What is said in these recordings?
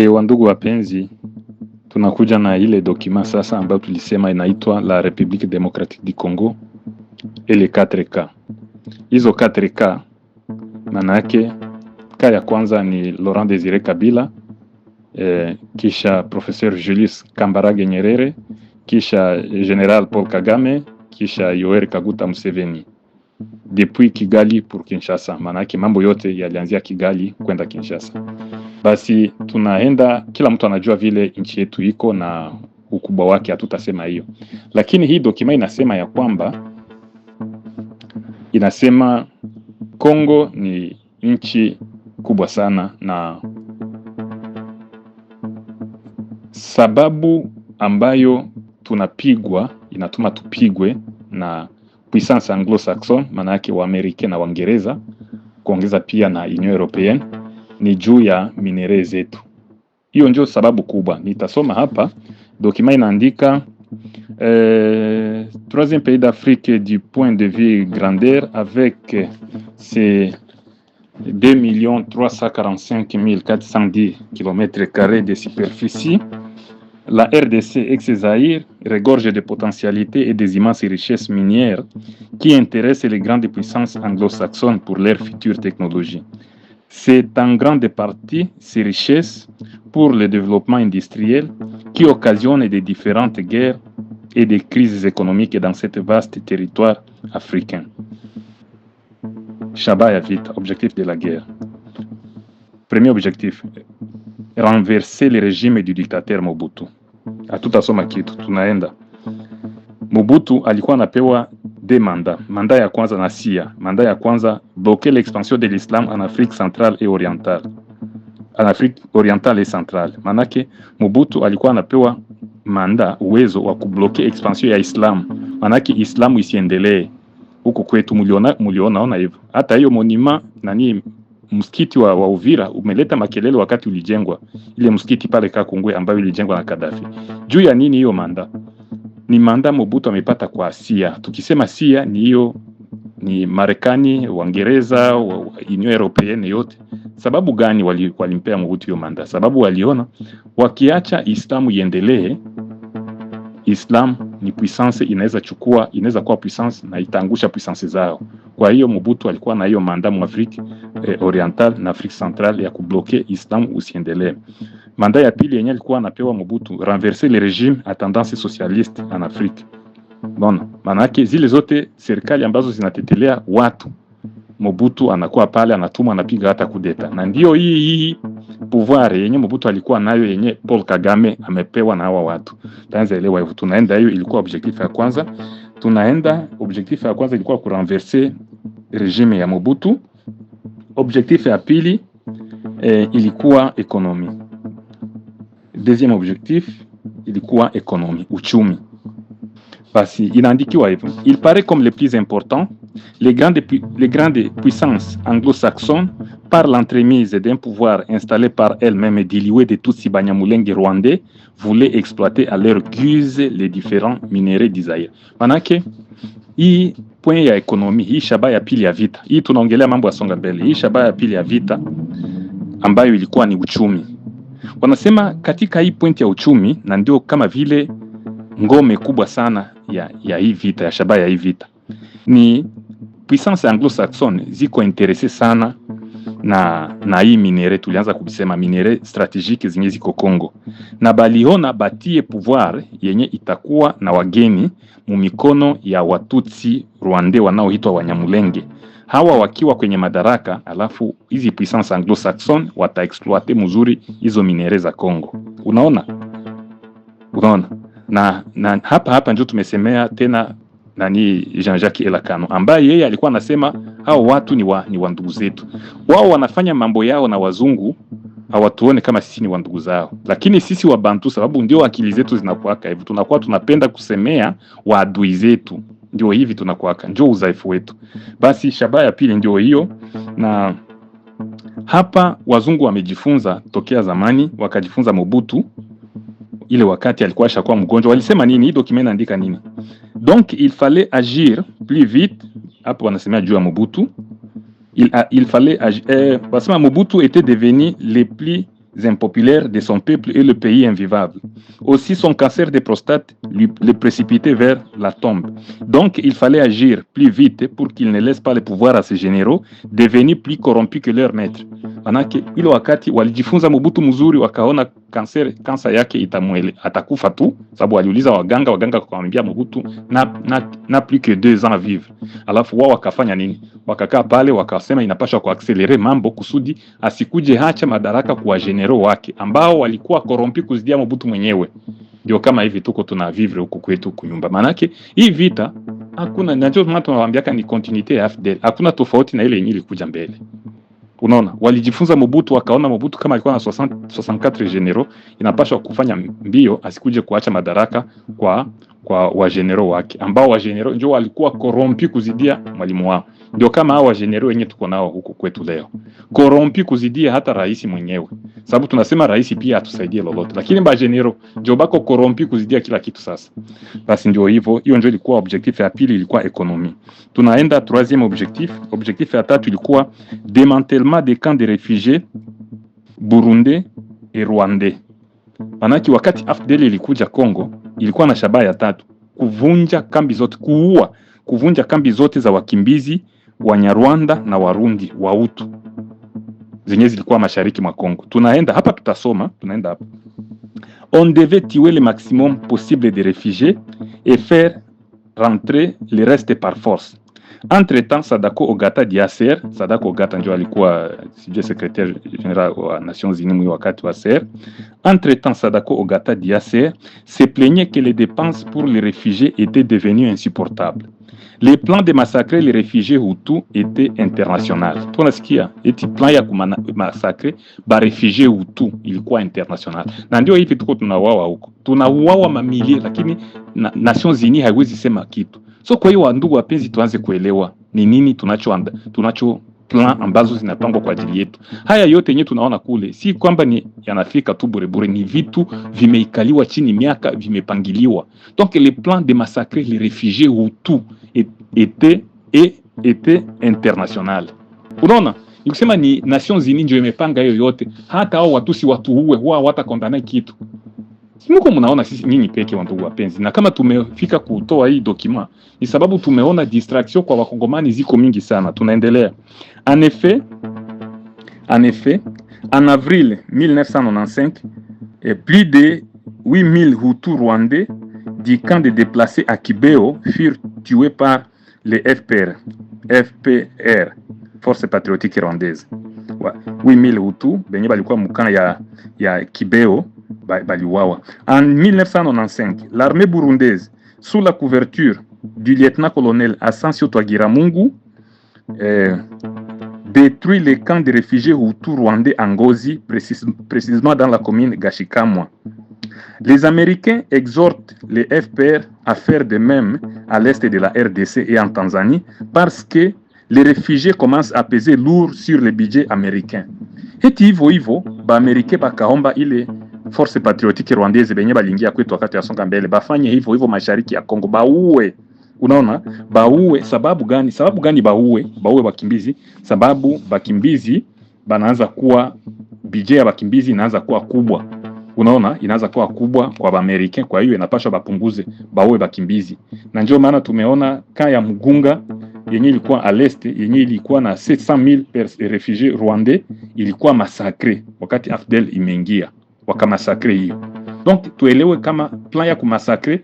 Wandugu wapenzi, tunakuja na ile dokima sasa ambayo tulisema inaitwa la République démocratique du Congo et les 4K. Hizo 4K maana yake ka ya kwanza ni Laurent Désiré Kabila, kisha Professeur Julius Kambarage Nyerere, kisha General Paul Kagame, kisha Yoweri Kaguta Museveni. Depuis Kigali pour Kinshasa, maana yake mambo yote yalianzia Kigali kwenda Kinshasa. Basi tunaenda, kila mtu anajua vile nchi yetu iko na ukubwa wake, hatutasema hiyo. Lakini hii dokima inasema ya kwamba, inasema Kongo ni nchi kubwa sana, na sababu ambayo tunapigwa, inatuma tupigwe na puissance anglo-saxon, maana yake wa Amerika na Waingereza, kuongeza pia na Union Européenne, ni juu ya minere zetu. Hiyo ndio sababu kubwa. Nitasoma hapa dokima inaandika troisième pays d'Afrique du point de vue grandeur avec ses 2 345 410 km² de superficie. La RDC ex-Zaïre regorge de potentialités et des immenses richesses minières qui intéressent les grandes puissances anglo-saxonnes pour leurs futures technologies. C'est en grande partie ces richesses pour le développement industriel qui occasionnent des différentes guerres et des crises économiques dans cet vaste territoire africain. Shabaya vite, objectif de la guerre. Premier objectif, renverser le régime du dictateur Mobutu. Hatutasoma kitu, tunaenda. Mobutu alikuwa anapewa deux mandats. Mandat ya kwanza na SIA. Mandat ya kwanza, bloquer l'expansion de l'islam en Afrique centrale et orientale. En Afrique orientale et centrale. Manake Mobutu alikuwa anapewa manda, uwezo wa kubloke expansion ya Islam. Manake Islamu isiendelee. Huko kwetu muliona hivyo. Hata hiyo monument nani, msikiti wa Uvira umeleta makelele wakati ulijengwa. Ile msikiti pale Kakungwe ambayo ilijengwa na Gaddafi. Juu ya nini hiyo manda? Ni manda Mobutu amepata kwa SIA. Tukisema SIA ni hiyo, ni Marekani, Waingereza, Union Européenne yote. Sababu gani walimpea Mobutu hiyo manda? Sababu waliona wakiacha Islamu iendelee, Islam ni puissance, inaweza kuwa puissance na itaangusha puissance zao. Kwa hiyo Mobutu alikuwa na hiyo manda mu Afrique orientale na Afrique centrale ya kubloquer Islam usiendelee. Manda ya pili yenye alikuwa anapewa Mobutu, renverser le régime à tendance socialiste en Afrique. Bona, manake zile zote serikali ambazo zinatetelea watu, Mobutu anakuwa pale, anatuma, anapiga hata kudeta. Na ndio hii pouvoir yenye Mobutu alikuwa nayo yenye Paul Kagame amepewa na hawa watu. Tanza elewa hivyo, tunaenda hiyo ilikuwa objectif ya kwanza. Objectif ya kwanza ilikuwa kurenverser regime ya Mobutu. Objectif ya pili ilikuwa ekonomi. Deuxième objectif ilikuwa ekonomi, uchumi. Basi inaandikiwa hivyo. Il paraît comme le plus important, les grandes puissances anglo-saxonnes, par l'entremise d'un pouvoir installé par elles-mêmes dilué de Tutsi Banyamulenge rwandais, voulaient exploiter à leur guise les différents minéraux du Zaïre. Manake hii point ya ekonomi, hii shaba ya pili ya vita, hii tunaongelea mambo ya songa mbele, hii shaba ya pili ya vita ambayo ilikuwa ni uchumi. Wanasema katika hii point ya uchumi, na ndio kama vile ngome kubwa sana ya hii vita, ya shaba ya hii vita, ni puissance anglo-saxonne ziko interesse sana na hii minere. Tulianza kusema minere strategique zenye ziko Kongo, na baliona batie pouvoir yenye itakuwa na wageni mumikono ya Watutsi Rwandais wanaoitwa Wanyamulenge. Hawa wakiwa kwenye madaraka, alafu hizi puissance anglo-saxonne wataexploiter mzuri hizo minere za Kongo. Unaona? Na hapa ndio tumesemea tena nani Jean-Jacques Elakano, ambaye yeye alikuwa anasema hao watu ni wa ndugu zetu. Wao wanafanya mambo yao na wazungu, hawatuone kama sisi ni wa ndugu zao. Lakini sisi wa Bantu, sababu ndio akili zetu zinakuaka hivyo, tunakuwa tunapenda kusemea waadui zetu. Ndio hivi tunakuaka, ndio udhaifu wetu. Basi shabaha ya pili ndio hiyo, na hapa wazungu wamejifunza tokea zamani, wakajifunza Mobutu ile wakati alikuwa ashakuwa mgonjwa. Walisema nini? Hii document inaandika nini? Donc il fallait agir plus vite. Hapo wanasemea juu ya Mobutu. Il fallait agir. Parce que Mobutu était devenu le plus impopulaires de son peuple et le pays invivable. Aussi, son cancer de prostate le précipitait vers la tombe. Donc, il fallait agir plus vite pour qu'il ne laisse pas le pouvoir à ses généraux, devenus plus corrompus que leur maître. Manake ile wakati walijifunza Mobutu mzuri, wakaona kansa yake atakufa tu, sababu waliuliza waganga wakamwambia Mobutu na plus que 2 ans à vivre. Alafu wao wakafanya nini? Wakakaa pale wakasema inapaswa kuaccelere mambo kusudi asikuje hacha madaraka kwa general wake ambao walikuwa korompi kuzidia Mobutu mwenyewe. Ndio kama hivi tuko tunavivre huku kwetu kunyumba. Manake hii vita hakuna, najua mtu anawaambiaka ni continuité ya AFDL. Hakuna tofauti na ile yenyewe ilikuja mbele. Unaona, walijifunza Mobutu, wakaona Mobutu kama alikuwa na 64 generaux, inapaswa kufanya mbio asikuje kuacha madaraka kwa wa generaux wake, ambao wa generaux ndio walikuwa korompi kuzidia mwalimu wao. Ndio kama hao wa generaux wenyewe tuko nao huku kwetu leo, korompi kuzidia hata rais mwenyewe, sababu tunasema rais pia atusaidie lolote, lakini ba generaux ndio bako korompi kuzidia kila kitu. Sasa basi ndio hivyo, hiyo ndio ilikuwa objectif ya pili, ilikuwa economie. Tunaenda troisième objectif ya tatu ilikuwa démantèlement des camps de réfugiés burundais et rwandais. Manaki wakati AFDL ilikuja Kongo, ilikuwa na shabaha ya tatu: kuvunja kambi zote, kuvunja kambi zote za wakimbizi wa Nyarwanda na Warundi wa Hutu zenye zilikuwa mashariki mwa Kongo. Tunaenda hapa, tunaenda hapa. On devait tuer le maximum possible de réfugiés et faire rentrer le reste par force. Entre-temps, Sadako Ogata d'IACR, Sadako Ogata ndio alikuwa secrétaire général wa Nations Unies wakati wa CR. Entre-temps, Sadako Ogata d'IACR se plaignait que les dépenses pour les réfugiés étaient devenues insupportables. Les plans de massacrer les réfugiés Hutus étaient internationaux. Tunasikia eti plan ya kumassacrer ba réfugiés Hutus ilikuwa international. Na ndio hivi tuko tunauawa huko. Tunauawa mamili, lakini Nations Unies haiwezi sema kitu. So kwa hiyo ndugu wapenzi, tuanze kuelewa ni nini tunacho plan ambazo zinapangwa kwa ajili yetu. Haya yote yenyewe tunaona kule, si kwamba ni yanafika tu bure, ni vitu vimeikaliwa chini miaka, vimepangiliwa. Donc les plans de massacrer les réfugiés Hutus était international. Unaona, nikusema ni Nations Unies ndio imepanga hiyo yote. Hata hao watu si watu huwa watakondana kitu. Simuko mnaona sisi nyinyi peke wandugu wapenzi, na kama tumefika kutoa hii document ni sababu tumeona distraction kwa wakongomani ziko mingi sana. Tunaendelea. En effet, en avril 1995, plus de 8000 Hutus rwandais du camp de déplacés à Kibeo furent tués par les FPR, Force Patriotique Rwandaise. 8000 Hutus benye balikuwa mkamp ya Kibeo baliwawa. En 1995, l'armée burundaise, sous la couverture du lieutenant-colonel Asensio Twagiramungu, détruit les camps de réfugiés Hutus rwandais en Ngozi, précisément dans la commune Gashikamwa. Les Américains exhortent les FPR à faire de même à l'est de la RDC et en Tanzanie parce que les réfugiés commencent à peser lourd sur le budget américain. Heti hivyo ba Amerika bakaomba ile Force Patriotique Rwandaise benye balingia kwetu wakati yasonga mbele bafanye hivyo mashariki ya Kongo, bauwe. Unaona, bauwe. Sababu gani bauwe wakimbizi? Sababu bakimbizi banaanza kuwa, budget ya bakimbizi inaanza kuwa kubwa. Unaona, inaanza kuwa kubwa kwa Amerika, kwa hiyo inapaswa bapunguze, bauwe bakimbizi. Na ndio maana tumeona kaya Mugunga yenye ilikuwa à l'est, yenye ilikuwa na 700,000 réfugiés rwandais ilikuwa massacré wakati AFDL imeingia, wakamasakre hiyo. Donc tuelewe kama plan ya kumasakre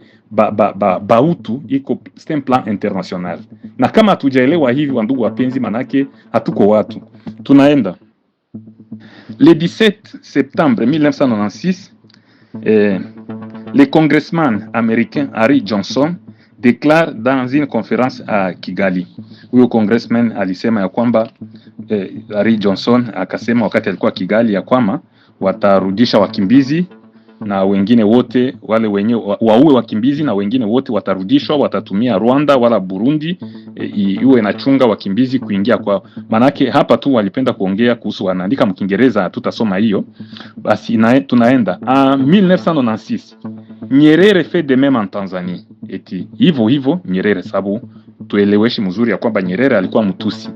Hutu iko c'est un plan international. Na kama hatujaelewa hivi wandugu wapenzi, manake hatuko watu. Tunaenda. Le 17 septembre 1996, le congressman américain Harry Johnson déclare dans une conférence à Kigali. Huyo congressman alisema ya kwamba Harry Johnson akasema wakati alikuwa Kigali ya kwamba watarudisha wakimbizi na wengine wote wale wenyewe waue wakimbizi na wengine wote watarudishwa, watatumia Rwanda wala Burundi iwe inachunga wakimbizi kuingia kwa. Manake hapa tu walipenda kuongea kuhusu, wanaandika mkiingereza, tutasoma hiyo. Basi tunaenda en 1996, Nyerere fait de même en Tanzanie. Eti hivyo Nyerere, sababu tueleweshe mzuri ya kwamba Nyerere alikuwa mtusi.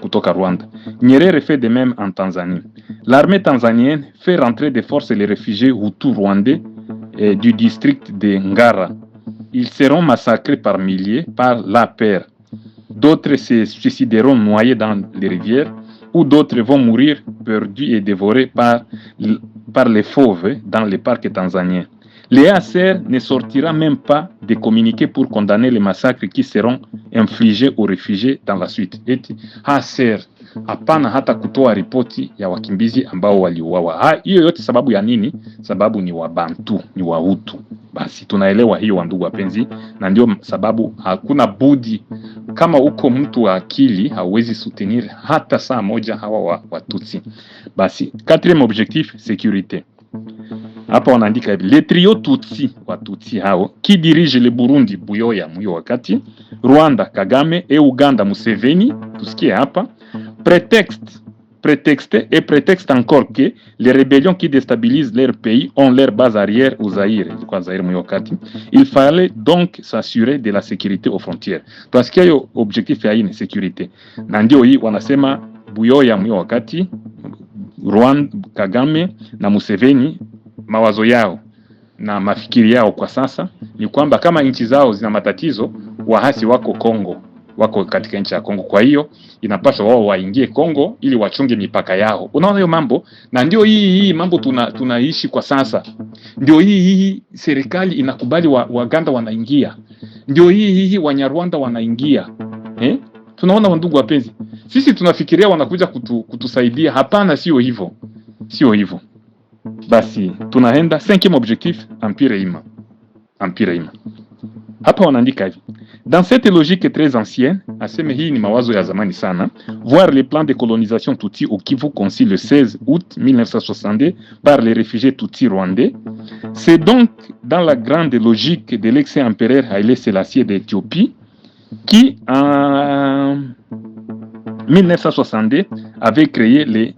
kutoka Rwanda. Nyerere fait de même en Tanzanie. L'armée tanzanienne fait rentrer de force les réfugiés Hutus rwandais du district de Ngara. Ils seront massacrés par milliers par la paire. D'autres se suicideront noyés dans les rivières, ou d'autres vont mourir perdus et dévorés par les fauves dans les parcs tanzaniens. Les HCR ne sortira même pas de communiquer pour condamner les massacres qui seront infligés aux réfugiés dans la suite. Eti HCR hapana hata kutoa ripoti ya wakimbizi ambao waliuawa. Hiyo yote sababu ya nini? Sababu ni Wabantu, ni Wahutu. Basi tunaelewa hiyo, wandugu wapenzi, na ndio sababu hakuna budi, kama uko mtu wa akili hauwezi soutenir hata saa moja hawa Watutsi. Basi quatrième objectif, sécurité. Hapa wanaandika hivi: le trio Tutsi, Watutsi hao, qui dirige le Burundi Buyoya mwiyo wakati, Rwanda Kagame et Uganda Museveni, tusikie hapa, prétexte encore que les rébellions qui déstabilisent leur pays ont leur base arrière au Zaire. Il fallait donc s'assurer de la sécurité aux frontières. Parce qu'il y a objectif ya hii sécurité. Na ndio hii wanasema Buyoya mwiyo wakati, Rwanda Kagame na Museveni, mawazo yao na mafikiri yao kwa sasa ni kwamba kama nchi zao zina matatizo, wahasi wako Kongo, wako katika nchi ya Kongo, kwa hiyo inapaswa wao waingie Kongo ili wachunge mipaka yao. Unaona hiyo mambo, na ndio hii mambo tunaishi kwa sasa. Ndio hii serikali inakubali Waganda wanaingia, ndio hii Wanyarwanda wanaingia. Tunaona wandugu wapenzi, sisi tunafikiria wanakuja kutusaidia. Hapana, sio hivyo, sio hivyo. Basi tunaenda 5e objectif, empire Hima. Empire Hima hapa wanaandika hivi: dans cette logique très ancienne, aseme hii ni mawazo ya zamani sana, voir les plans de colonisation Tutsi au Kivu conçus le 16 août 1962 par les réfugiés Tutsi rwandais, c'est donc dans la grande logique de l'ex-empereur Haile Selassie d'Éthiopie qui en 1962 avait créé les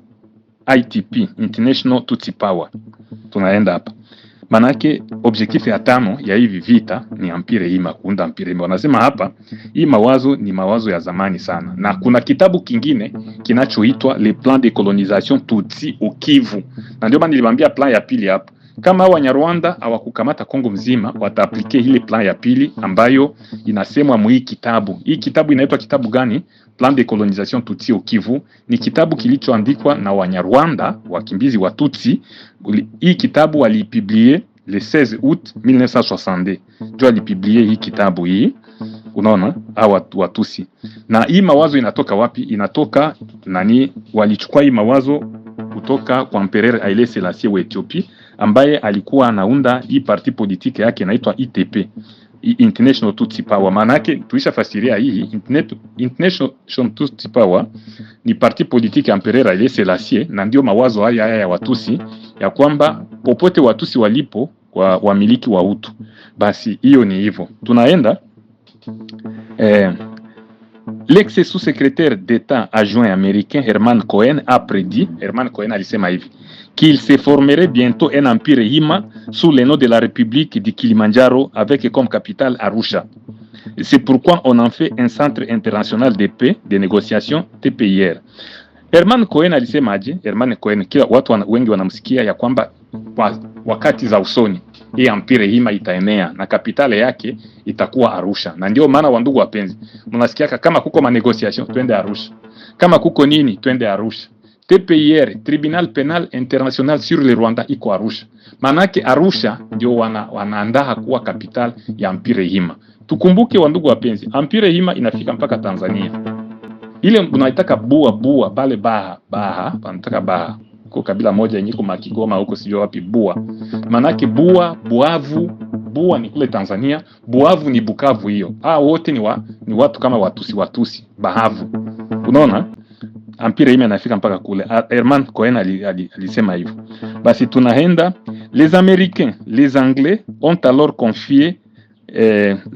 ITP, International Tutsi Power. Tunaenda hapa. Manake objectif ya 5 ya hivi vita ni empire Hima, kuunda empire Hima. Wanasema hapa hii mawazo ni mawazo ya zamani sana. Na kuna kitabu kingine kinachoitwa Le Plan de Colonisation Tutsi au Kivu. Na ndio maana niliwaambia plan ya pili hapa. Kama Wanyarwanda hawakukamata Kongo mzima, wataaplike ile plan ya pili ambayo inasemwa mu hii kitabu. Hii kitabu inaitwa kitabu gani? Plan de Colonisation Tutsi au Kivu. Ni kitabu kilichoandikwa na Wanyarwanda, wakimbizi wa Tutsi. Hii kitabu walipublie le 16 août 1962. Ndio walipublie hii kitabu hii. Unaona hawa Watusi. Na hii mawazo inatoka wapi? Inatoka nani? Walichukua hii mawazo kutoka kwa Empereur Haile Selassie wa Ethiopia, ambaye alikuwa anaunda hii parti politique yake inaitwa ITP, International Tutsi Power. Maana yake tuishafasiria hii International Tutsi Power ni parti politique ya Empereur Haile Selassie, na ndio mawazo haya ya Watusi ya kwamba popote Watusi walipo wamiliki wa Hutu. Basi hiyo ni hivyo. Tunaenda l'ex-sous-secrétaire d'État adjoint américain Herman Cohen a prédit, Herman Cohen alisema hivi, qu'il se formerait bientôt un empire Hima sous le nom de la République du Kilimanjaro avec comme capitale Arusha. C'est pourquoi on en fait un centre international de paix, de négociation, TPIR. Herman Cohen alisema aje? Herman Cohen, kila watu wengi wanamsikia ya kwamba wakati za usoni hii empire Hima itaenea na kapitale yake itakuwa Arusha. Na ndio maana wandugu wapenzi, mnasikia kama kuko ma negotiation twende Arusha, kama kuko nini twende Arusha. TPIR, Tribunal Penal International sur le Rwanda, iko Arusha. Manake Arusha ndio wanaandaa kuwa capital ya empire Hima. Tukumbuke wandugu wapenzi, empire Hima inafika mpaka Tanzania. Ile unaitaka bua bale baha, wanataka baha. Kwa kabila moja yenye kwa Kigoma huko sijui wapi bua. Manake buavu ni kule Tanzania, buavu ni Bukavu hiyo. Wote ni watu kama Watusi, bahavu. Unaona? Empire Hima inafika mpaka kule. Herman Cohen alisema hivyo. Basi tunaenda, les Américains, les Anglais ont alors confié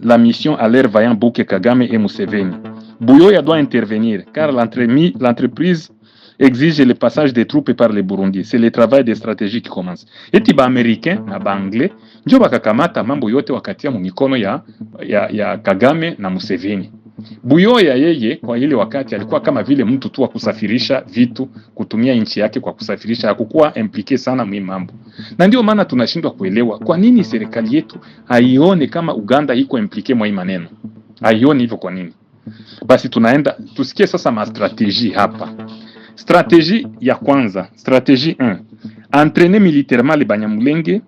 la mission à leur vaillant Bouke Kagame et Museveni. Buyoya doit intervenir car l'entreprise exige le passage des troupes par les Burundis. C'est le travail de stratégie qui commence. Eti ba Américain na ba Anglais ndio bakakamata mambo yote wakatia mu mikono ya Kagame na Museveni. Buyoya yeye kwa ile wakati alikuwa kama vile mtu tu wa kusafirisha vitu kutumia nchi yake kwa kusafirisha, hakukuwa impliqué sana mwi mambo. Na ndio maana tunashindwa kuelewa kwa nini serikali yetu haione kama Uganda iko impliqué mwa hii maneno. Haioni hivyo kwa nini? Basi tunaenda tusikie sasa ma stratégie hapa. Stratégie ya kwanza, stratégie 1, entraîner militairement les Banyamulenge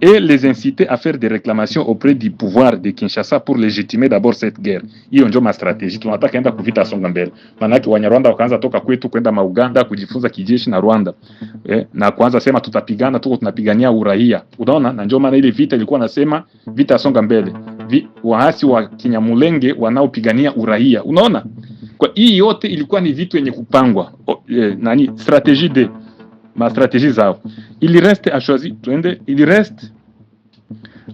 et les inciter à faire des réclamations auprès du pouvoir de Kinshasa pour légitimer d'abord cette guerre. Hiyo ndio ma strategie. Tunataka enda kuvita songa mbele. Maana Wanyarwanda wakaanza toka kwetu kwenda Uganda kujifunza kijeshi na Rwanda. Na kwanza sema tutapigana, tuko tunapigania uraia. Unaona? Na ndio maana ile vita ilikuwa nasema vita songa mbele. Waasi wa Kinyamulenge wanaopigania uraia. Unaona? Kwa hii yote ilikuwa ni vitu yenye kupangwa. Stratégie de ma stratégie zao. Il reste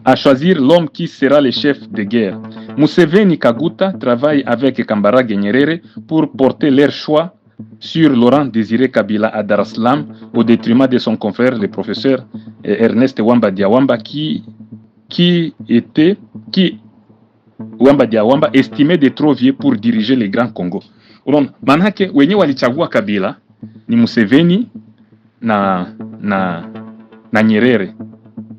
à choisir l'homme qui sera le chef de guerre. Museveni Kaguta travaille avec Kambarage Nyerere pour porter leur choix sur Laurent Désiré Kabila à Dar es Salaam au détriment de son confrère le professeur Ernest Wamba Diawamba qui Wamba Diawamba estimé de trop vieux pour diriger le Grand Congo. Unaona, manake wenyewe walichagua Kabila ni Museveni na Nyerere.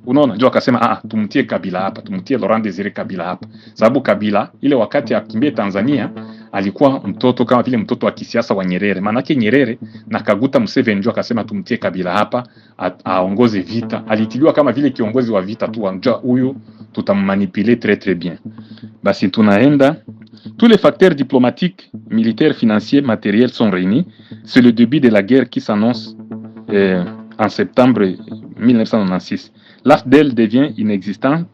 Unaona, ndio akasema tumtie Kabila hapa, tumtie Laurent Désiré Kabila hapa. Sababu Kabila ile wakati akimbia Tanzania alikuwa mtoto kama vile mtoto wa kisiasa wa Nyerere. Manake Nyerere na Kaguta Museveni ndio akasema tumtie Kabila hapa aongoze vita. Alitiliwa kama vile kiongozi wa vita tu, anjua huyu tutamanipuler très très bien. Basi tunaenda, tous les facteurs diplomatiques, militaires, financiers, matériels sont réunis. C'est le début de la guerre qui s'annonce en septembre 1996. L'AFDEL devient inexistant.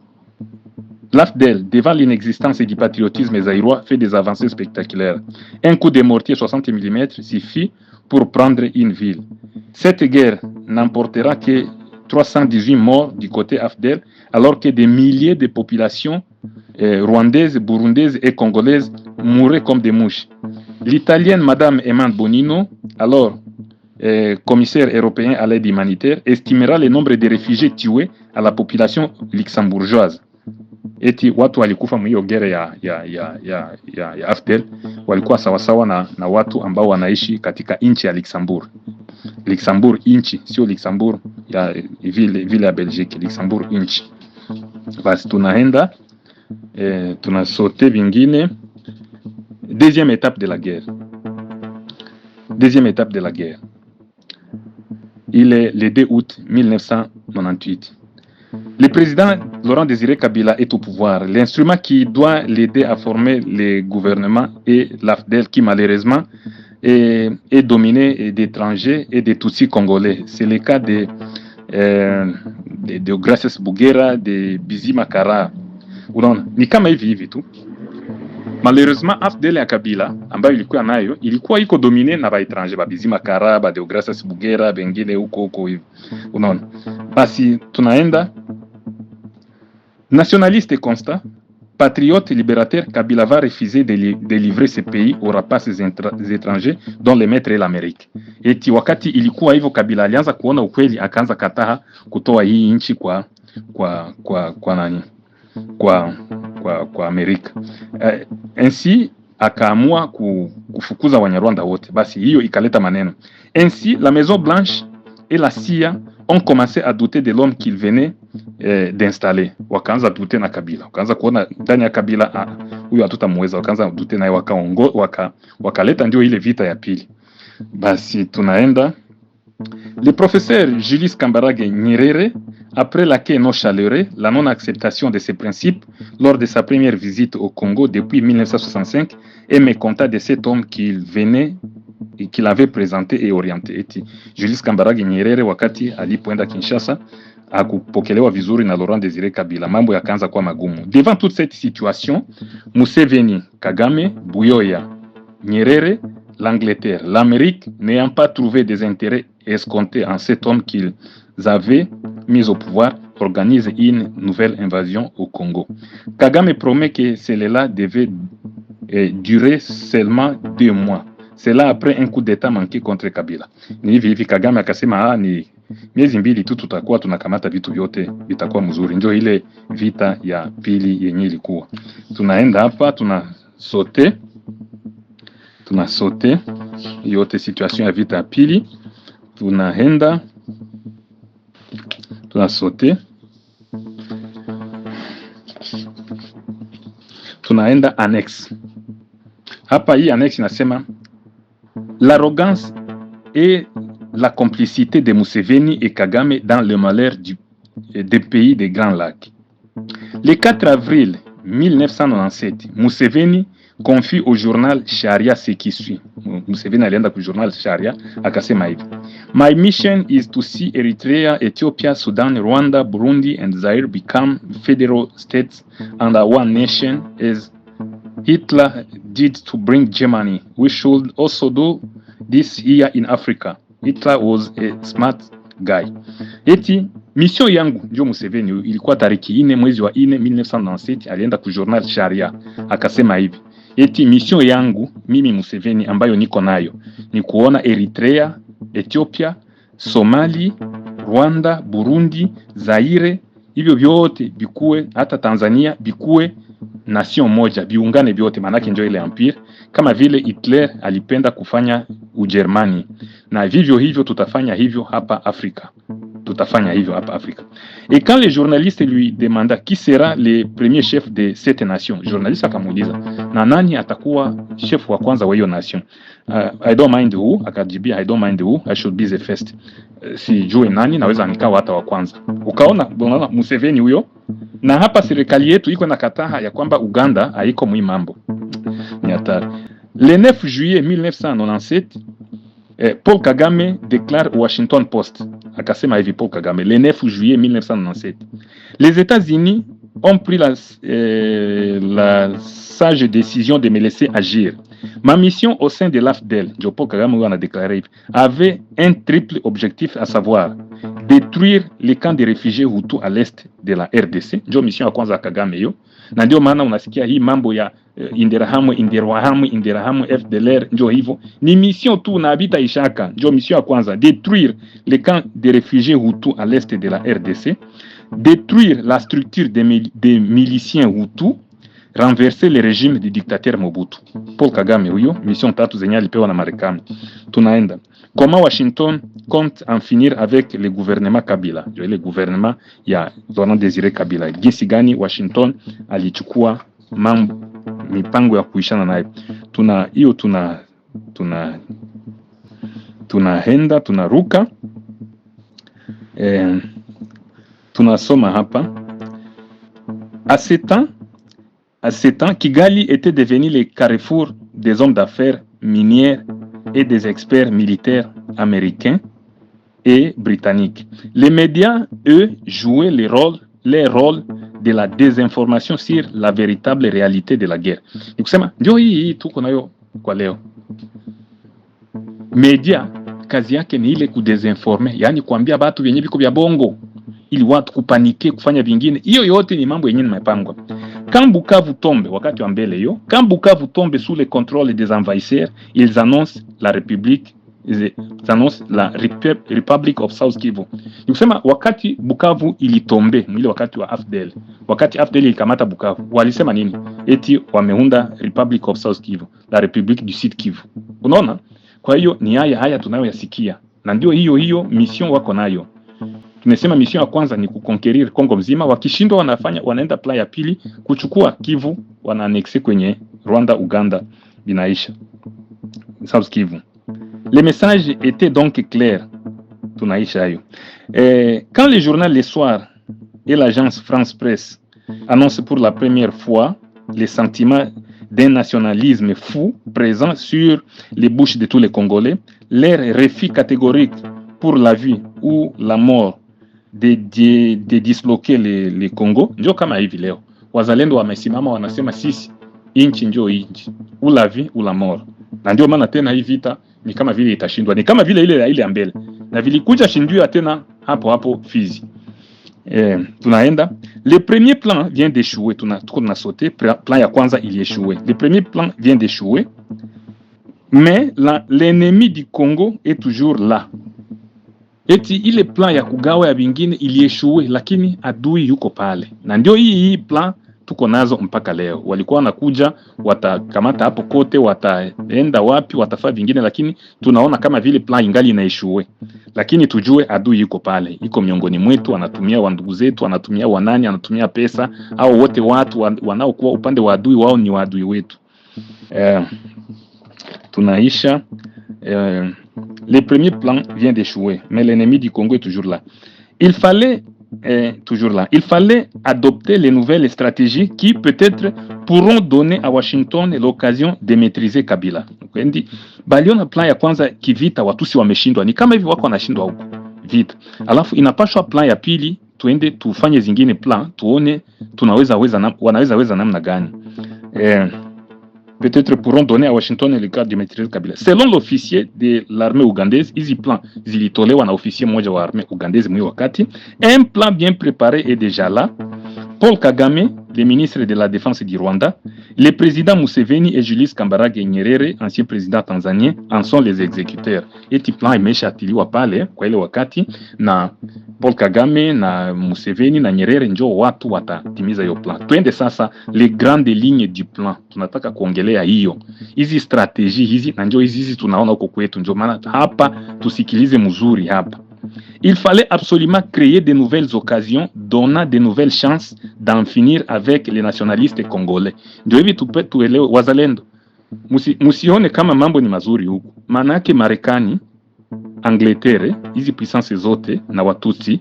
L'AFDEL, devant l'inexistence du patriotisme zaïrois, fait des avancées spectaculaires. Un coup de mortier 60 mm suffit pour prendre une ville. Cette guerre n'emportera que 318 morts du côté AFDEL, alors que des milliers de populations rwandaises, burundaises et congolaises mouraient comme des mouches. L'Italienne Madame Emma Bonino, alors commissaire européen à l'aide humanitaire, estimera le nombre de réfugiés tués à la population luxembourgeoise. Eti watu walikufa mwiyo gere ya AFDEL walikuwa sawasawa na watu ambao wanaishi katika inchi ya Luxembourg. Luxembourg inchi, sio Luxembourg ya vile ya Belgique, Luxembourg inchi. Basi tunaenda tunasote vingine. Deuxième étape de la guerre. Deuxième étape de la guerre. Il est le 2 août 1998. Le président Laurent Désiré Kabila est au pouvoir. L'instrument qui doit l'aider à former le gouvernement est l'AFDEL qui malheureusement est dominé d'étrangers et de Tutsis congolais. C'est le cas de Gracias Bugera, de Bizima Kara. Unaona, ni kama hivi tu. Malheureusement AFDEL ya Kabila ambayo ilikuwa nayo ilikuwa iko domine na baetranger, Bizima Kara, ba Deogracias Bugera, bengine huko hivi. Unaona, basi tunaenda nationaliste constant, patriote libérateur. Kabila va refuser de livrer ce pays aux rapaces étrangers dont le maître est l'Amérique. Eti wakati ilikuwa hivyo, Kabila alianza kuona ukweli, akaanza kataa kutoa hii nchi kwa nani, kwa Amerika. Ainsi akaamua kufukuza Wanyarwanda wote. Basi hiyo ikaleta maneno. Ainsi la Maison Blanche et la CIA ont commencé à douter de l'homme qu'il venait d'installer. Wakaanza douter na Kabila. Wakaanza kuona ndani ya Kabila huyu hatutamweza. Wakaanza douter naye, wakaleta ndio ile vita ya pili. Basi tunaenda. Le professeur Julius Kambarage Nyerere, après l'accueil non chaleureux, la non-acceptation de ses principes lors de sa première visite au Congo depuis 1965, est mécontent de cet homme qu'il avait présenté et orienté. Eti Julius Kambarage Nyerere wakati alipoenda Kinshasa akupokelewa vizuri na Laurent Désiré Kabila, mambo yakaanza kuwa magumu. Devant toute cette situation, Museveni, Kagame, Buyoya, Nyerere, l'Angleterre, l'Amérique, n'ayant pas trouvé des intérêts escomptés en cet homme qu'ils avaient mis au pouvoir, organise une nouvelle invasion au Congo. Kagame promet que cela devait durer seulement 2 mois. C'est là après un coup d'état manqué contre Kabila. Ni hivi Kagame akasema ni miezi 2 tu tutakuwa tunakamata vitu vyote, vitakuwa mzuri. Ndio ile vita ya pili yenye ilikuwa. Tunaenda hapa tunasote tunasote yote situation ya vita ya pili, tunaenda tunasote, tunaenda annexe. Hapa hii annexe inasema l'arrogance et la complicité de Museveni et Kagame dans le malheur des pays des Grands Lacs. Le 4 avril 1997, Museveni confie au journal Sharia ce qui suit. Museveni alienda ku journal Sharia akasema hivi: My mission is to see Eritrea, Ethiopia, Sudan, Rwanda, Burundi and Zaire become federal states under one nation as Hitler did to bring Germany. We should also do this here in Africa. Hitler was a smart guy. Eti mission yangu ndio Museveni ilikuwa tariki 4 mwezi wa 4 1997, alienda ku journal Sharia akasema hivi: eti mission yangu mimi Museveni ambayo niko nayo ni kuona Eritrea, Ethiopia, Somali, Rwanda, Burundi, Zaire, hivyo vyote bikuwe, hata Tanzania bikuwe nation moja, biungane vyote, manake ndio ile empire kama vile Hitler alipenda kufanya Ujerumani, na vivyo hivyo tutafanya hivyo hapa Afrika. Tutafanya hivyo hapa Afrika. Et quand le journaliste lui demanda qui sera le premier chef de cette nation, journaliste akamuuliza na nani atakuwa chef wa kwanza wa hiyo nation. I don't mind who, akajibia I don't mind who, I should be the first. Si jue nani, naweza nikawa hata wa kwanza. Ukaona Museveni huyo, na hapa serikali yetu iko na kataha ya kwamba Uganda haiko mwi mambo. Ni hatari. Le 9 juillet 1997, Paul Kagame déclare au Washington Post, akasema hivi Paul Kagame, le 9 juillet 1997, les États-Unis ont pris la sage décision de me laisser agir. Ma mission au sein de l'AFDEL, Paul Kagame a déclaré, avait un triple objectif, à savoir détruire les camps de réfugiés Hutu à l'est de la RDC. Ndio mission ya kwanza Kagame hiyo, na ndio maana unasikia hii mambo ya Inderahamu FDLR, ndio hivyo ni mission tu na habita ishaka. Ndio mission ya kwanza, détruire les camps de réfugiés Hutu à l'est de la RDC, détruire la structure des miliciens Hutu, renverser le régime du dictateur Mobutu. Paul Kagame huyo, mission tatu zenye alipewa na Marekani. Tunaenda comment Washington compte en finir avec le gouvernement Kabila, le gouvernement ya Laurent Désiré Kabila. Jinsi gani Washington alichukua mipango ya kuishana naye. Tunaenda tunaruka, tunasoma hapa. À ce temps, Kigali était devenu le carrefour des hommes d'affaires minières et des experts militaires américains et britanniques. Les médias, eux, jouaient leur rôle de la désinformation sur la véritable réalité de la guerre. Ni kusema ndio hii tuko nayo kwa leo. Media kazi yake ni ile kudesinforme, yani kuambia watu vyenye viko vya bongo ili watu kupanike kufanya vingine. Hiyo yote ni mambo yenyewe nimepangwa. Quand Bukavu tombe, wakati wa mbele hiyo, quand Bukavu tombe sous le contrôle des envahisseurs, ils annoncent la Republic of South Kivu. Ni kusema wakati Bukavu ilitombe, mwile wakati wa AFDL, wakati AFDL ilikamata Bukavu, walisema nini? Eti wameunda Republic of South Kivu, la Republique du Sud Kivu. Unaona? Kwa hiyo ni haya tunayoyasikia. Na ndio hiyo mission wako nayo. Tumesema mission ya kwanza ni kuconquérir Kongo mzima, wakishindwa wanaenda plan ya pili kuchukua Kivu, wanaanexe kwenye Rwanda, Uganda, binaisha South Kivu. Le message était donc clair. Tunaisha hiyo. Quand le journal Le Soir et l'agence France Presse annoncent pour la première fois les sentiments d'un nationalisme fou présent sur les bouches de tous les Congolais, leur refus catégorique pour la vie ou la mort de disloquer les Congo, ndio kama hivi leo wazalendo wamesimama wanasema sisi inchi ndio inchi, ou la vie ou la mort. Na ndio maana tena hii vita ni kama vile itashindwa, ni kama vile ile ya mbele, na vilikuja shindiwa tena hapo Fizi. Tunaenda, le premier plan vient d'échouer. Tuko na sauté, plan ya kwanza il échoué. Le premier plan vient d'échouer, mais l'ennemi du Congo est toujours là. Eti ile plan ya kugawa ya vingine ilieshue, lakini adui yuko pale. Na ndio hii plan tuko nazo mpaka leo. Walikuwa wanakuja, watakamata hapo kote, wataenda wapi, watafaa vingine, lakini tunaona kama vile plan ingali inaishue. Lakini tujue adui yuko pale, iko miongoni mwetu, anatumia wandugu zetu, anatumia wanani, anatumia pesa, au wote watu wanaokuwa upande wa adui, wao ni waadui wetu. Tunaisha. Le premier plan vient d'échouer, mais l'ennemi du Congo est toujours là. Il fallait adopter les nouvelles stratégies qui peut-être pourront donner à Washington l'occasion de maîtriser Kabila. Ndi baliona plan ya kwanza kivita, Watusi wameshindwa, ni kama hivi wako wanashindwa huko vita, alafu inapashwa plan ya pili, tuende tufanye zingine plan, tuone wanaweza weza namna gani. Peut-être pourront donner à Washington le cadre de maîtriser Kabila. Selon l'officier de l'armée ougandaise, hizi plan zilitolewa na officier mmoja wa armée ougandaise mwi wakati, un plan bien préparé est déjà là. Paul Kagame, le ministre de la Défense du Rwanda, le président Museveni et Julius Kambarage Nyerere, ancien président tanzanien, en sont les exécuteurs. Eti plan imeshatiliwa pale kwa ile wakati, na Paul Kagame na Museveni na Nyerere njo watu watatimiza hiyo plan. Tuende sasa les grandes lignes du plan. Tunataka kuongelea hiyo. Hizi strategie hizi na njo hizi tunaona huko kwetu, njo maana hapa tusikilize mzuri hapa. Il fallait absolument créer de nouvelles occasions, donnant de nouvelles chances d'en finir avec les nationalistes congolais. Ndio hivi tuelewe wazalendo. Musione kama mambo ni mazuri huku. Maana yake Marekani, Angleterre, hizi puissance zote na Watutsi,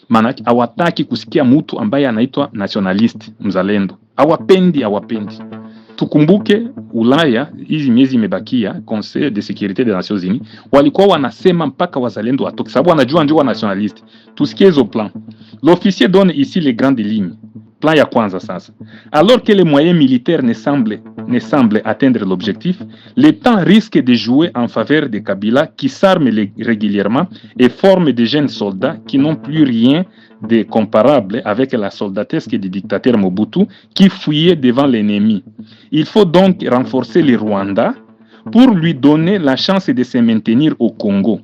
maana yake hawataki kusikia mtu ambaye anaitwa nationalist, mzalendo. Hawapendi. Tukumbuke Ulaya, hizi miezi imebakia, Conseil de sécurité des Nations Unies, walikuwa wanasema mpaka wazalendo watoke, sababu wanajua ndio nationaliste. Tusikie hizo plan. L'officier donne ici les grandes lignes. Plan ya kwanza sasa. Alors que les moyens militaires ne semblent atteindre l'objectif, le temps risque de jouer en faveur de Kabila qui s'arme régulièrement et forme de jeunes soldats qui n'ont plus rien de comparable avec la soldatesque du dictateur Mobutu qui fuyait devant l'ennemi. Il faut donc renforcer le Rwanda pour lui donner la chance de se maintenir au Congo.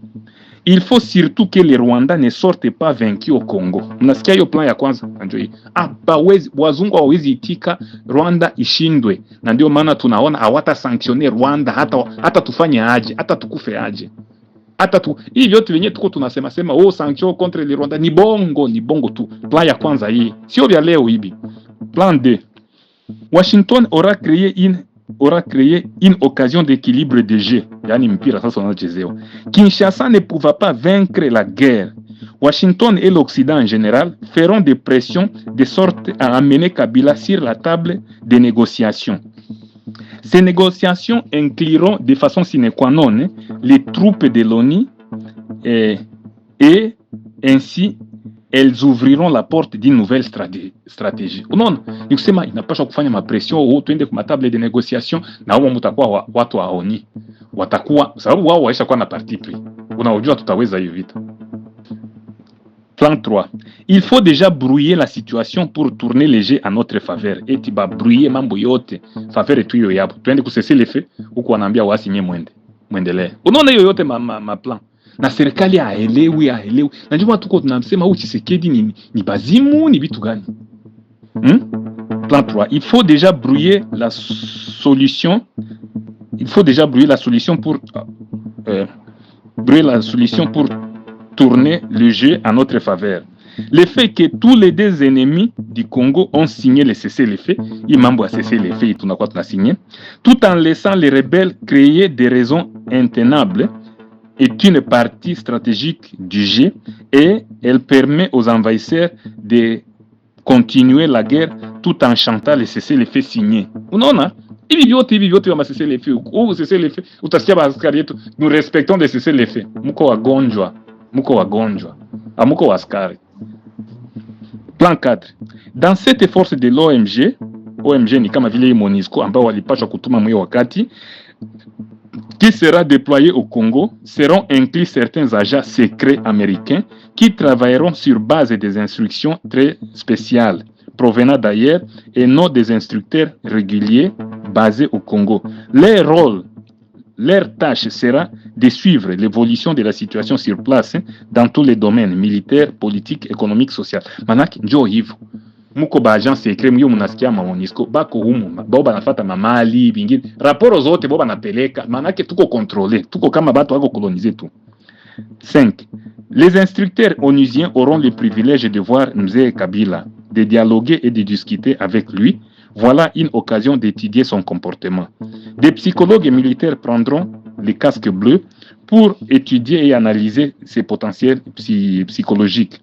Il faut surtout que les Rwandais ne sortent pas vaincus au Congo. Mnasikia hiyo plan ya kwanza? Wazungu hawawezi itika Rwanda ishindwe. Na ndio maana tunaona hawata sanctionner Rwanda hata tufanye aje, hata tukufe aje. Hii vyote venye tuko tunasema sanction contre les Rwandais ni bongo tu. Plan ya kwanza hii. Sio vya leo hivi. Plan 2. Washington aura créé une occasion d'équilibre de jeu. Yani mpira sasa unachezewa. Kinshasa ne pouvait pas vaincre la guerre. Washington et l'Occident en général feront des pressions de sorte à amener Kabila sur la table des négociations. Ces négociations incluront de façon sine qua non les troupes de l'ONU et ainsi elles ouvriront la porte d'une nouvelle stratégie. Unaona, ni kusema inapaswa kufanya mapression tuende kwa table de négociation na wao mtakuwa watu wa ONU. Watakuwa sababu wao waisha kuwa na parti pris. Unaojua tutaweza hiyo vita. Plan 3. Il faut déjà brouiller la situation pour tourner les jeux en notre faveur. Eti ba brouiller mambo yote faveur tu hiyo yapo. Tuende kusese le fait huko wanaambia wasi nye muendelee. Unaona hiyo yote ma plan. Na serikali haelewi. Na ndio tuko tunamsema huyu Tshisekedi ni bazimu ni vitu gani? Plan 3. Il faut déjà brouiller la solution. Pour tourner le jeu en notre faveur. Le fait que tous les deux ennemis du Congo ont signé le cessez-le-feu, Imambo a cessé le feu, signé, tout en laissant les rebelles créer des raisons intenables, est une partie stratégique du jeu et elle permet aux envahisseurs de continuer la guerre tout en chantant le cessez-le-feu signé. Unaona? Hivi vyote wa cessez-le-feu. Cessez-le-feu, utasikia askari yetu, nous respectons le cessez-le-feu. Muko wagonjwa. Amuko waskari. Plan 4. Dans cette force de OMG ni kama vile MONUSCO ambao walipashwa kutuma mwe wakati, qui sera déployé au Congo, seront inclus certains agents secrets américains qui travailleront sur base des instructions très spéciales provenant d'ailleurs et non des instructeurs réguliers basés au Congo. Leur tâche sera de suivre l'évolution de la situation sur place dans tous les domaines militaires, politiques, économiques, sociaux. Manaki njo hivyo. muko ba agent secret myo munasikia ma MONUSCO bako humu bao banafata mamali bingine raporo zote bao banapeleka, manake tuko contrôler, tuko kama batu wako coloniser tu. 5. Les instructeurs onusiens auront le privilège de voir Mzee Kabila, de dialoguer et de discuter avec lui. Voilà une occasion d'étudier son comportement. Des psychologues et militaires prendront les casques bleus pour étudier et analyser ses potentiels psychologiques.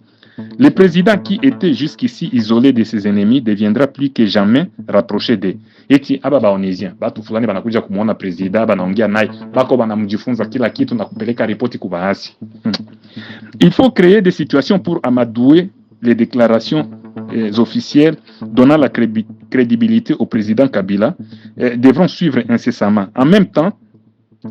Le président qui était jusqu'ici isolé de ses ennemis deviendra plus que jamais rapproché d'eux. Eti aba baonesien batu fulani banakuja kumuona president, banaongea naye, bako banamjifunza kila kitu na kupeleka ripoti kwa baasi. Il faut créer des situations pour amadouer les déclarations officielles donnant la crédibilité au président Kabila devront suivre incessamment. En même temps,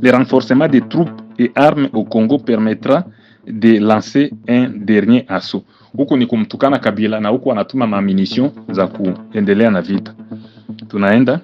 le renforcement des troupes et armes au Congo permettra de lancer un dernier assaut. Huku ni kumtukana Kabila na huku anatuma mamunition za kuendelea na vita. Tunaenda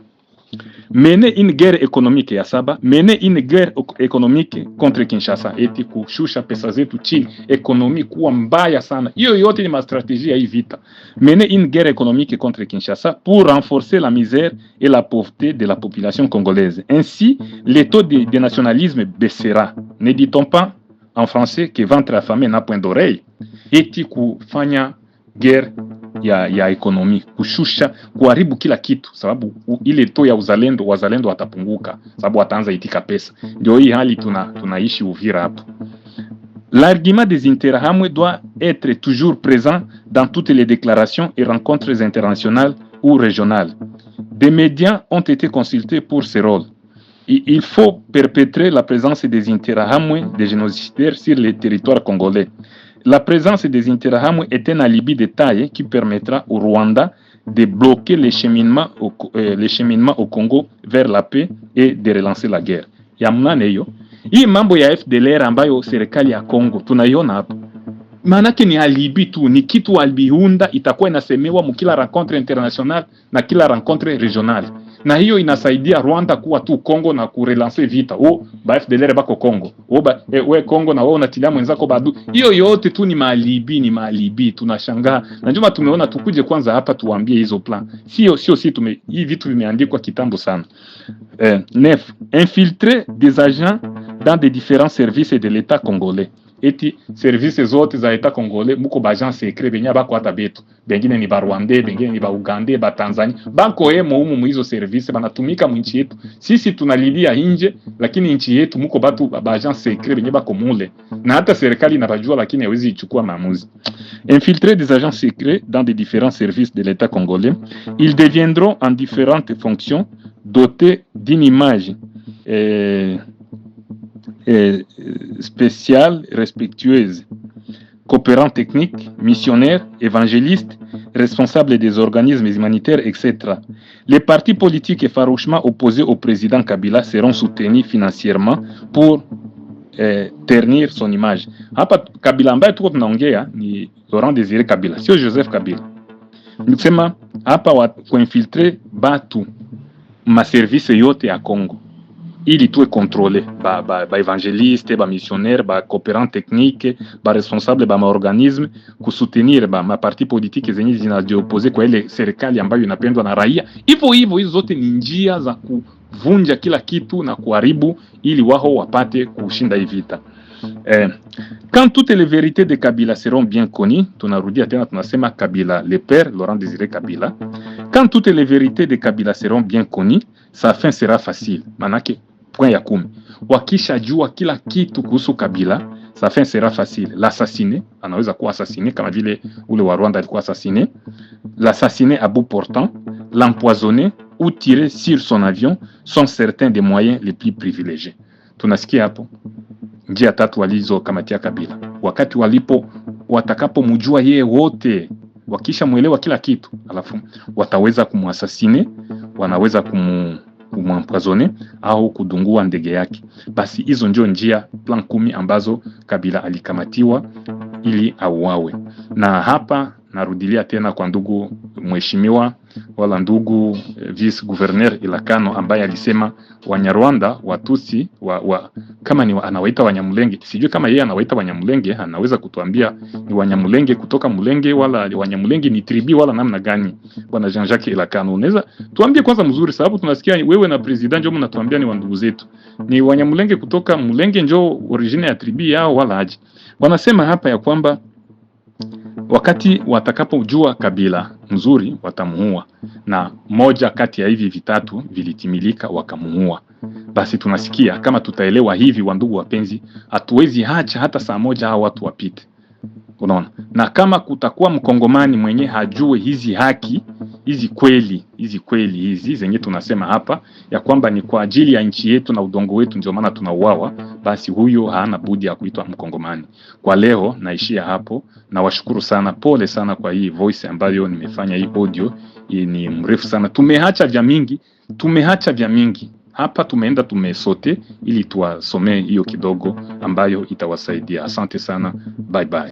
mener une guerre économique ya saba, mener une guerre économique contre Kinshasa, eti kushusha pesa zetu chini, ekonomi kuwa mbaya sana. Hiyo yote ni mastratégie ya hii vita. Mener une guerre économique contre Kinshasa pour renforcer la misère et la pauvreté de la population congolaise. Ainsi, le taux de nationalisme baissera. Ne dit-on pas en français que ventre affamé n'a point d'oreille? Eti kufanya guerre ya ekonomi, kushusha, kuharibu kila kitu, sababu ile to ya wazalendo watapunguka, sababu wataanza itika pesa. Ndio hii hali tunaishi Uvira hapo. L'argument des Interahamwe doit être toujours présent dans toutes les déclarations et rencontres internationales ou régionales. Des médias ont été consultés pour ce rôle. Il faut perpétrer la présence des Interahamwe, des génocidaires, sur le territoire congolais. La présence des Interahamwe est un alibi de taille qui permettra au Rwanda de bloquer les cheminements au Congo vers la paix et de relancer la guerre. Ya mnane hiyo. Hii mambo ya FDLR ambayo serikali ya Congo tunaiona hapo. Maanake ni alibi tu, ni kitu alibiunda, itakuwa inasemewa mkila rencontre international na kila rencontre regional. Na hiyo inasaidia Rwanda kuwa tu Congo na kurelancer vita. Ba FDLR bako Congo. We Congo na wewe unatilia mwenzako badu. Hiyo yote tu ni maalibi, tunashangaa. Najua tumeona tukuje kwanza hapa tuambie hizo plan. Sio hii vitu vimeandikwa kitambo sana. 9. Infiltrer des agents dans des différents services de l'État congolais. Eti services zote za Etat Congolais muko ba agent secret benya bako hata betu. Bengine ni ba Rwandais, bengine ni ba Ugandais, ba Tanzania. Bako humu hizo services banatumika mwinchi yetu. Sisi tunalilia nje, lakini nchi yetu muko batu ba agent secret benya bako mule. Na hata serikali inabajua lakini hawezi ichukua maamuzi. Infiltrer des agents secrets dans des différents services de l'État congolais, ils deviendront en différentes fonctions dotés d'une image spéciale, respectueuse, coopérant technique, missionnaire, évangéliste, responsable des organismes humanitaires, etc. Les partis politiques farouchement opposés au président Kabila seront soutenus financièrement pour ternir son image. Hapa Kabila ambaye tuko tunaongea ni Laurent Désiré Kabila, sio Joseph Kabila. Nikisema hapa kuinfiltre batu ma service yote ya Congo ili tuwe contrôlé ba évangéliste, ba missionnaire, ba coopérant technique, ba responsable ba organisme kusoutenir ma parti politique zenye zinajiopose kwa ile serikali ambayo inapendwa na raia. Hivyo hizo zote ni njia za kuvunja kila kitu na kuharibu ili wao wapate kushinda hii vita. Quand toutes les vérités de Kabila seront bien connues, tunarudia tena tunasema Kabila le père Laurent Désiré Kabila. Quand toutes les vérités de Kabila seront bien connues, sa fin sera facile. Manake point ya 10. Wakisha jua kila kitu kuhusu Kabila, sa fin sera facile. L'assassiner, anaweza kuwa assassiné kama vile ule wa Rwanda alikuwa assassiné. L'assassiner à bout portant, l'empoisonner ou tirer sur son avion sont certains des moyens les plus privilégiés. Tunasikia hapo njia tatu walizokamatia Kabila. Wakati watakapomjua yeye wote, wakisha muelewa kila kitu, alafu wataweza kumwassassiner, wanaweza kumwempoisonner au kudungua ndege yake. Basi hizo ndio njia plan 10 ambazo Kabila alikamatiwa ili auawe. Na hapa narudilia tena kwa ndugu mheshimiwa wala ndugu vice gouverneur Ilakano ambaye alisema Wanyarwanda Watusi kama ni anawaita Wanyamulenge. Sijui kama yeye anawaita Wanyamulenge, anaweza kutuambia ni Wanyamulenge kutoka Mulenge wala Wanyamulenge ni tribi wala namna gani? Bwana Jean-Jacques Ilakano, unaweza tuambie kwanza mzuri, sababu tunasikia wewe na president ndio mnatuambia ni wandugu zetu. Ni Wanyamulenge kutoka Mulenge ndio origine ya tribi yao wala aje? Wanasema hapa ya kwamba wakati watakapojua kabila mzuri watamuua, na moja kati ya hivi vitatu vilitimilika wakamuua. Basi tunasikia kama tutaelewa hivi, wandugu wapenzi, hatuwezi hacha hata saa moja hao watu wapite. Unaona? Na kama kutakuwa mkongomani mwenye hajue hizi haki, hizi kweli hizi zenye tunasema hapa ya kwamba ni kwa ajili ya nchi yetu na udongo wetu ndio maana tunauawa, basi huyo hana budi ya kuitwa mkongomani. Kwa leo naishia hapo, na washukuru sana, pole sana kwa hii voice ambayo nimefanya, hii audio ni mrefu sana. Tumeacha vya mingi hapa, tumeenda tumesote ili tuwasomee hiyo kidogo ambayo itawasaidia. Asante sana, bye bye.